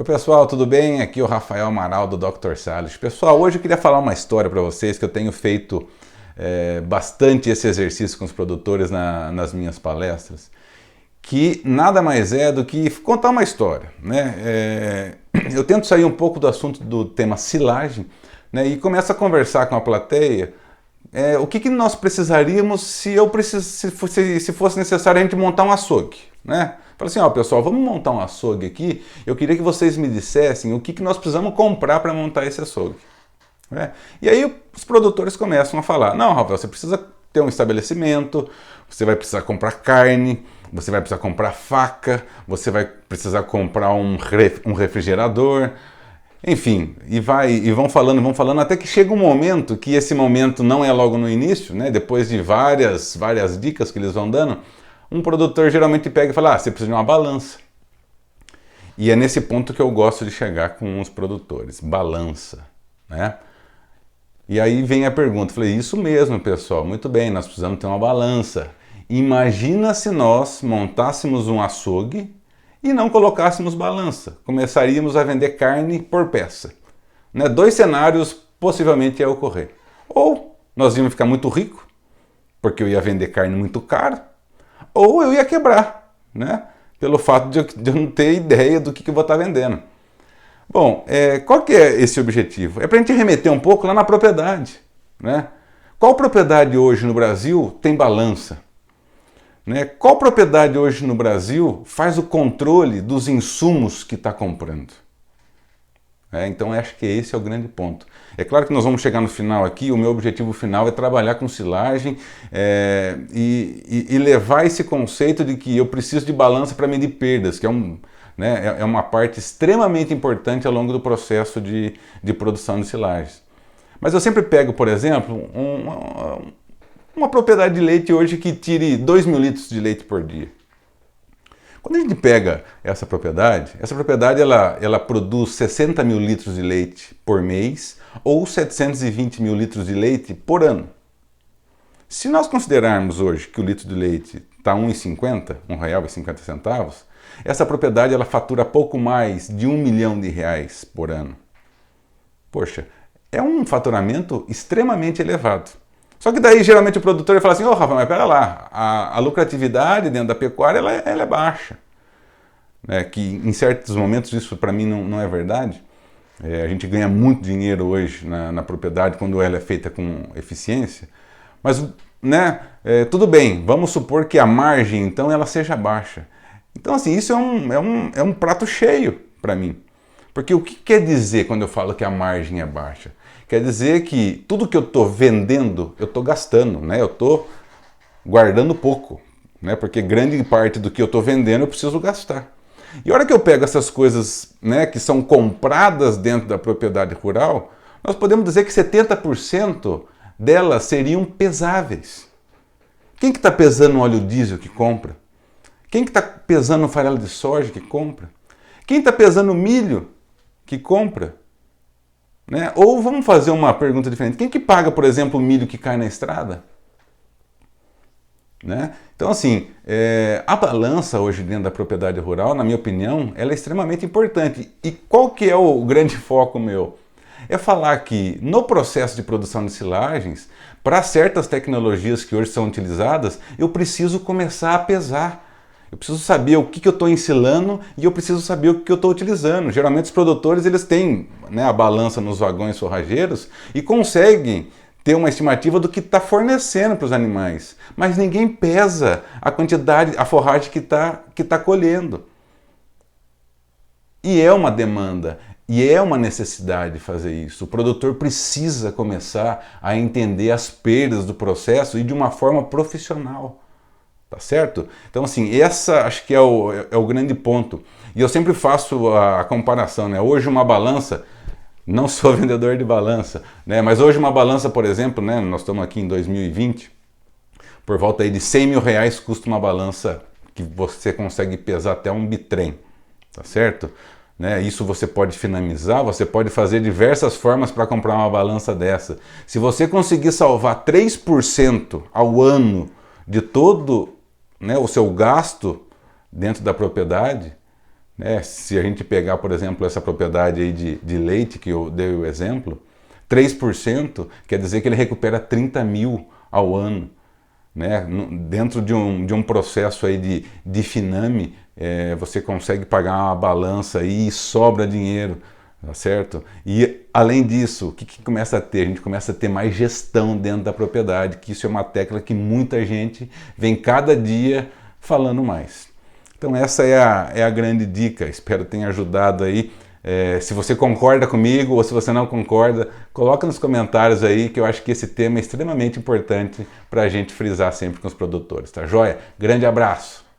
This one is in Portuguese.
Oi pessoal, tudo bem? Aqui é o Rafael Amaral do Dr. Salles. Pessoal, hoje eu queria falar uma história para vocês que eu tenho feito bastante esse exercício com os produtores nas minhas palestras, que nada mais é do que contar uma história, né? Eu tento sair um pouco do assunto do tema silagem, né, e começo a conversar com a plateia o que nós precisaríamos se fosse necessário a gente montar um açougue, né? Fala assim, ó pessoal, vamos montar um açougue aqui, eu queria que vocês me dissessem o que nós precisamos comprar para montar esse açougue. Né? E aí os produtores começam a falar, não, Rafael, você precisa ter um estabelecimento, você vai precisar comprar carne, você vai precisar comprar faca, você vai precisar comprar um refrigerador, enfim, e vão falando, até que chega um momento, que esse momento não é logo no início, né? Depois de várias dicas que eles vão dando, um produtor geralmente pega e fala, você precisa de uma balança. E é nesse ponto que eu gosto de chegar com os produtores, balança, né? E aí vem a pergunta, falei, isso mesmo pessoal, muito bem, nós precisamos ter uma balança. Imagina se nós montássemos um açougue e não colocássemos balança, começaríamos a vender carne por peça. Né? Dois cenários possivelmente ia ocorrer. Ou nós íamos ficar muito ricos, porque eu ia vender carne muito caro, ou eu ia quebrar, né? Pelo fato de eu não ter ideia do que eu vou estar vendendo. Bom, qual que é esse objetivo? É para a gente remeter um pouco lá na propriedade. Né? Qual propriedade hoje no Brasil tem balança? Né? Qual propriedade hoje no Brasil faz o controle dos insumos que está comprando? Então acho que esse é o grande ponto. É claro que nós vamos chegar no final aqui, o meu objetivo final é trabalhar com silagem e levar esse conceito de que eu preciso de balança para medir perdas, que é uma parte extremamente importante ao longo do processo de produção de silagens. Mas eu sempre pego, por exemplo, uma propriedade de leite hoje que tire 2.000 litros de leite por dia. Quando a gente pega essa propriedade ela produz 60.000 litros de leite por mês ou 720.000 litros de leite por ano. Se nós considerarmos hoje que o litro de leite está R$ 1,50, R$ 1,50, essa propriedade ela fatura pouco mais de R$ 1 milhão por ano. Poxa, é um faturamento extremamente elevado. Só que daí geralmente o produtor fala assim, Rafa, mas pera lá, a lucratividade dentro da pecuária ela é baixa. Que em certos momentos isso para mim não é verdade. A gente ganha muito dinheiro hoje na propriedade quando ela é feita com eficiência. Mas tudo bem, vamos supor que a margem então ela seja baixa. Então assim, isso é um prato cheio para mim. Porque o que quer dizer quando eu falo que a margem é baixa? Quer dizer que tudo que eu estou vendendo, eu estou gastando, eu estou guardando pouco, porque grande parte do que eu estou vendendo eu preciso gastar. E a hora que eu pego essas coisas que são compradas dentro da propriedade rural, nós podemos dizer que 70% delas seriam pesáveis. Quem que está pesando o óleo diesel que compra? Quem que está pesando o farelo de soja que compra? Quem está pesando o milho que compra? Ou vamos fazer uma pergunta diferente. Quem que paga, por exemplo, o milho que cai na estrada? Então assim, a balança hoje dentro da propriedade rural, na minha opinião, ela é extremamente importante. E qual que é o grande foco meu? É falar que no processo de produção de silagens, para certas tecnologias que hoje são utilizadas, eu preciso começar a pesar. Eu preciso saber o que eu estou ensilando e eu preciso saber o que eu estou utilizando. Geralmente os produtores eles têm a balança nos vagões forrageiros e conseguem ter uma estimativa do que está fornecendo para os animais. Mas ninguém pesa a quantidade, a forragem que tá colhendo. E é uma demanda, e é uma necessidade fazer isso. O produtor precisa começar a entender as perdas do processo e de uma forma profissional. Tá certo? Então assim, essa acho que é o grande ponto. E eu sempre faço a comparação, Hoje uma balança, não sou vendedor de balança, mas hoje uma balança, por exemplo, nós estamos aqui em 2020, por volta aí de R$100 mil custa uma balança que você consegue pesar até um bitrem, tá certo? Isso você pode finalizar, você pode fazer diversas formas para comprar uma balança dessa. Se você conseguir salvar 3% ao ano de todo o seu gasto dentro da propriedade, né? Se a gente pegar, por exemplo, essa propriedade aí de leite, que eu dei o exemplo, 3% quer dizer que ele recupera 30 mil ao ano, né? Dentro de um processo aí de Finame, você consegue pagar uma balança aí e sobra dinheiro, tá certo? E além disso, o que começa a ter? A gente começa a ter mais gestão dentro da propriedade, que isso é uma tecla que muita gente vem cada dia falando mais. Então essa é a grande dica, espero que tenha ajudado aí. Se você concorda comigo ou se você não concorda, coloca nos comentários aí, que eu acho que esse tema é extremamente importante para a gente frisar sempre com os produtores, tá joia? Grande abraço!